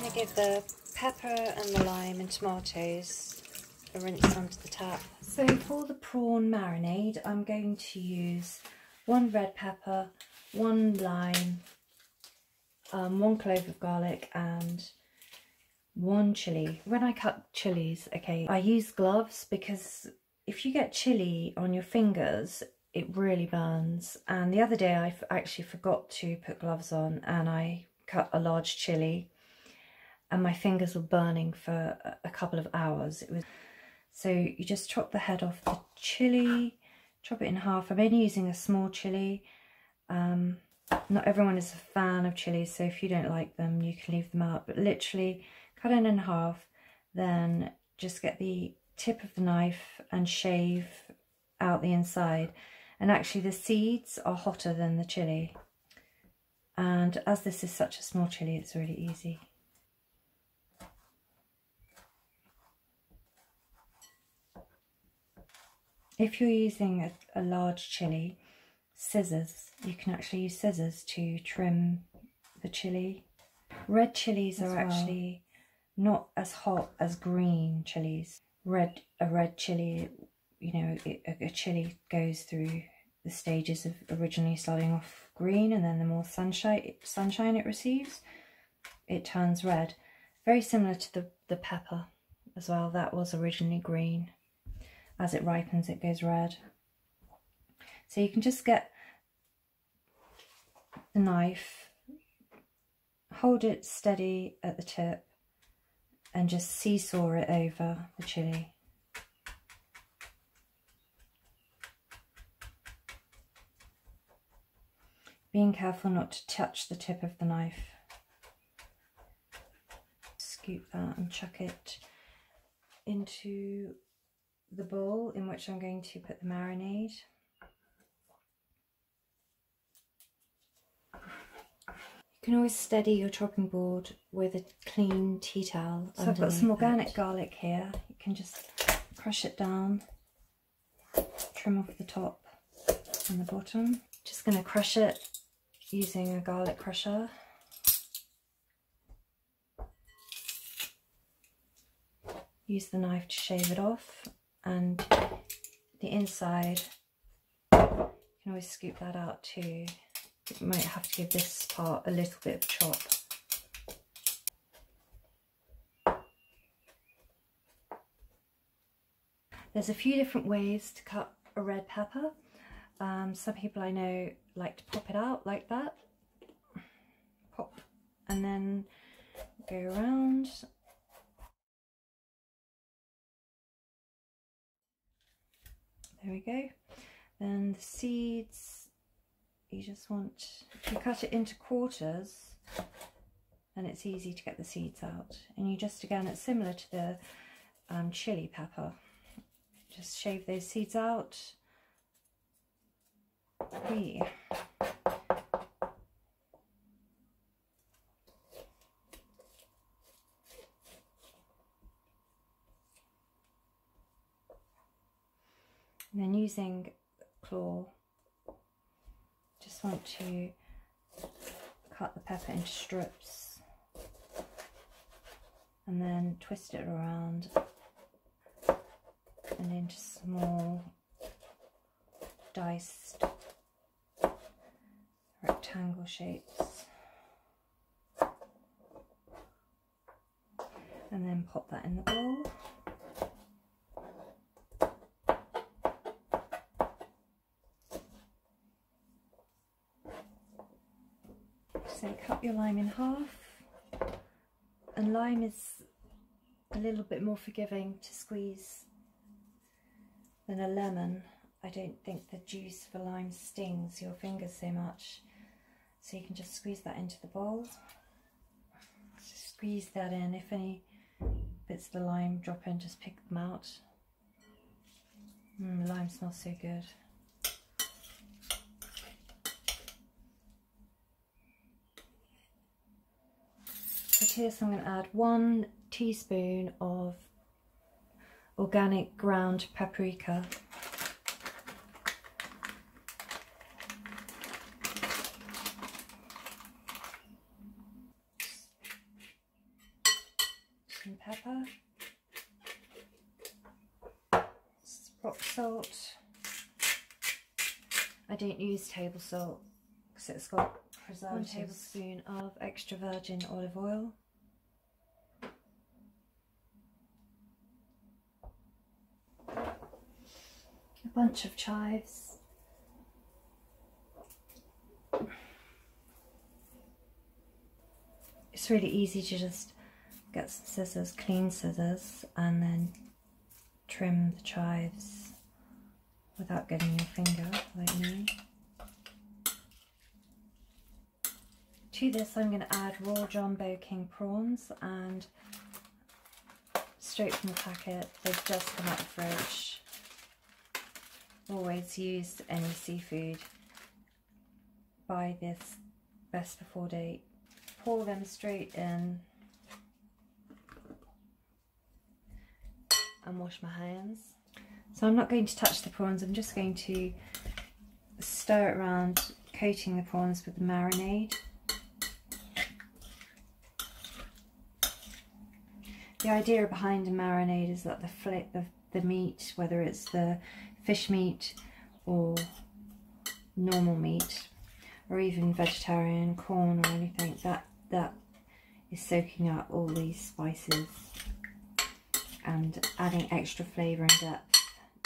going to give the pepper and the lime and tomatoes a rinse under the tap. So for the prawn marinade, I'm going to use 1 red pepper, 1 lime, 1 clove of garlic and 1 chilli. When I cut chilies, okay, I use gloves because if you get chili on your fingers, it really burns. And the other day I actually forgot to put gloves on and I cut a large chili and my fingers were burning for a couple of hours. So you just chop the head off the chili, chop it in half. I'm only using a small chili. Not everyone is a fan of chilies, so if you don't like them, you can leave them out. But literally cut it in half, then just get the tip of the knife and shave out the inside. And actually the seeds are hotter than the chili. And as this is such a small chili, it's really easy. If you're using a large chili, scissors, you can actually use scissors to trim the chili. Red chilies are actually not as hot as green chilies. A red chili, you know, a chili goes through the stages of originally starting off green, and then the more sunshine it receives, it turns red. Very similar to the pepper as well. That was originally green. As it ripens, it goes red. So you can just get the knife, hold it steady at the tip, and just seesaw it over the chili. Being careful not to touch the tip of the knife. Scoop that and chuck it into the bowl in which I'm going to put the marinade. You can always steady your chopping board with a clean tea towel. So I've got some organic garlic here. You can just crush it down, trim off the top and the bottom. Just going to crush it using a garlic crusher. Use the knife to shave it off, and the inside, you can always scoop that out too. You might have to give this part a little bit of chop. There's a few different ways to cut a red pepper. Some people I know like to pop it out like that. Pop, and then go around. There we go. Then the seeds, you just want, if you cut it into quarters, then it's easy to get the seeds out. And you just, again, it's similar to the chili pepper. Just shave those seeds out. Whee. And then using claw, just want to cut the pepper into strips and then twist it around and into small diced rectangle shapes, and then pop that in the bowl. So cut your lime in half, and lime is a little bit more forgiving to squeeze than a lemon. I don't think the juice of a lime stings your fingers so much, so you can just squeeze that into the bowl. Just squeeze that in. If any bits of the lime drop in, just pick them out. The lime smells so good. So to this I'm going to add 1 teaspoon of organic ground paprika. and pepper, rock salt. I don't use table salt because it's got preservatives. 1 tablespoon of extra virgin olive oil. A bunch of chives. It's really easy to just get some scissors, clean scissors, and then trim the chives without getting your finger, like me. To this I'm going to add raw Jumbo King prawns, and straight from the packet, they've just come out of the fridge. Always use any seafood by this best before date. Pour them straight in and wash my hands. So I'm not going to touch the prawns, I'm just going to stir it around, coating the prawns with the marinade. The idea behind a marinade is that the meat, whether it's the fish meat or normal meat, or even vegetarian, corn or anything, that is soaking up all these spices and adding extra flavour and depth.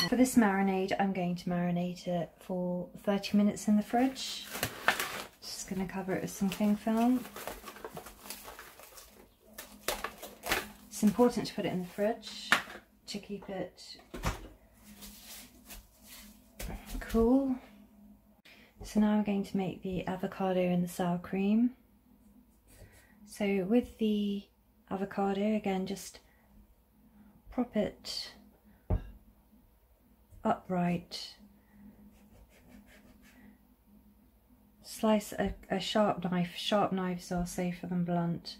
For this marinade, I'm going to marinate it for 30 minutes in the fridge. Just going to cover it with some cling film. It's important to put it in the fridge to keep it cool. So now I'm going to make the avocado and the sour cream. So with the avocado, again, just prop it upright. Slice a sharp knife. Sharp knives are safer than blunt.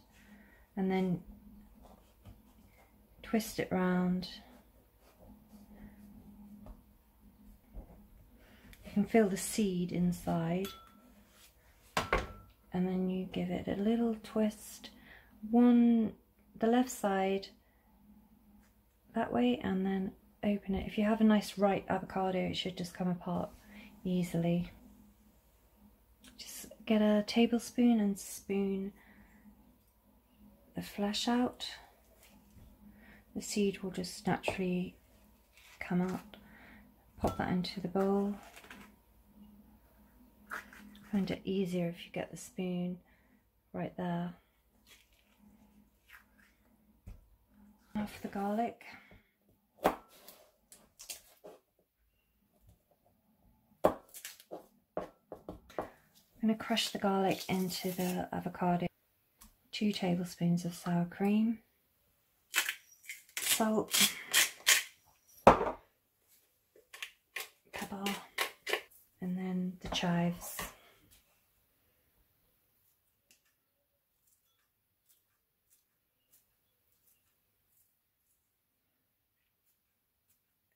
And then twist it round. You can feel the seed inside, and then you give it a little twist, the left side that way, and then open it. If you have a nice ripe avocado, it should just come apart easily. Just get a tablespoon and spoon the flesh out. The seed will just naturally come out. Pop that into the bowl. Find it easier if you get the spoon right there. Now for the garlic. I'm going to crush the garlic into the avocado. 2 tablespoons of sour cream. Salt. Pepper. And then the chives.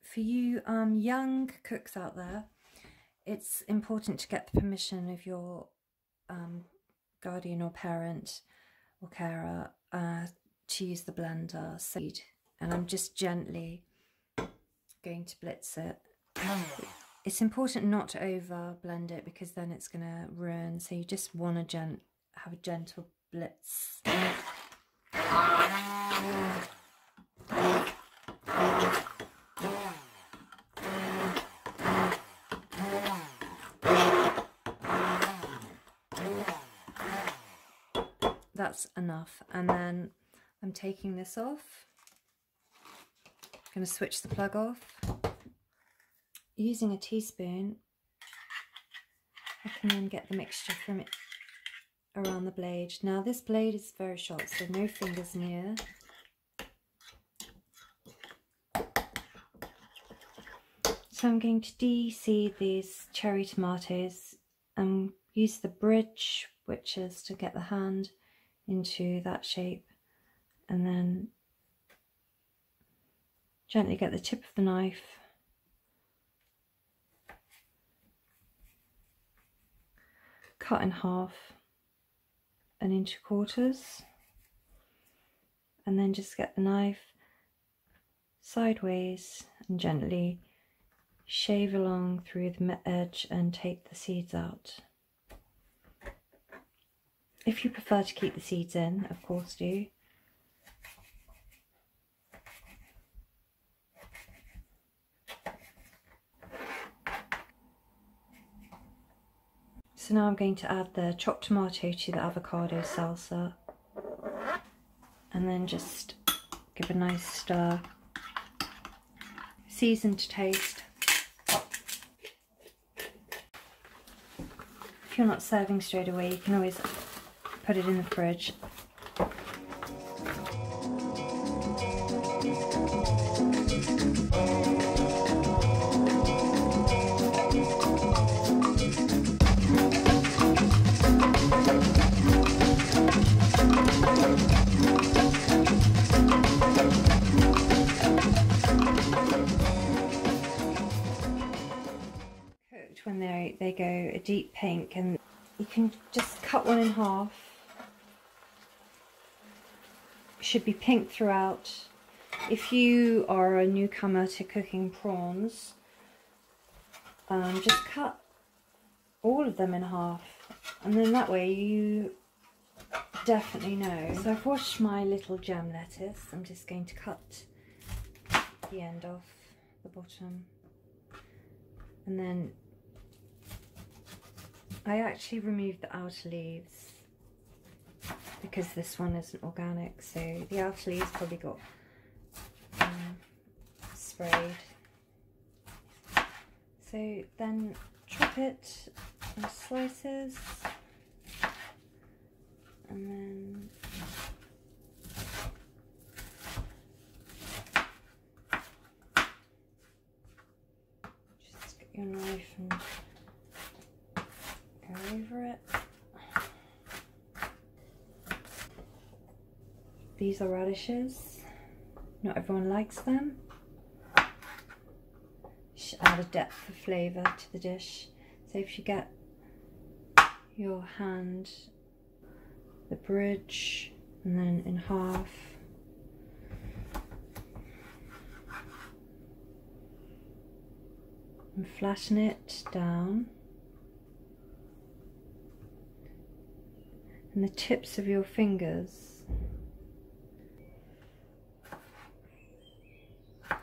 For you young cooks out there, it's important to get the permission of your guardian or parent or carer to use the blender. And I'm just gently going to blitz it. It's important not to over blend it because then it's going to ruin, so you just want to have a gentle blitz. That's enough, and then I'm taking this off. I'm going to switch the plug off. Using a teaspoon, I can then get the mixture from it around the blade. Now this blade is very sharp, so no fingers near. So I'm going to de-seed these cherry tomatoes and use the bridge, which is to get the hand into that shape, and then gently get the tip of the knife cut in half and into quarters, and then just get the knife sideways and gently shave along through the edge and take the seeds out. If you prefer to keep the seeds in, of course do. So now I'm going to add the chopped tomato to the avocado salsa and then just give a nice stir. Season to taste. If you're not serving straight away, you can always put it in the fridge. When they go a deep pink, and you can just cut one in half. It should be pink throughout. If you are a newcomer to cooking prawns, just cut all of them in half, and then that way you definitely know. So I've washed my little gem lettuce. I'm just going to cut the end off the bottom, and then I actually removed the outer leaves because this one isn't organic, so the outer leaves probably got sprayed. So then chop it in slices, and then just get your knife and go over it. These are radishes. Not everyone likes them. Just add a depth of flavour to the dish. So if you get your hand, the bridge, and then in half, and flatten it down, and the tips of your fingers,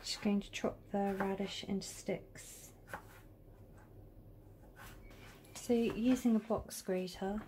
just going to chop the radish into sticks. So using a box grater,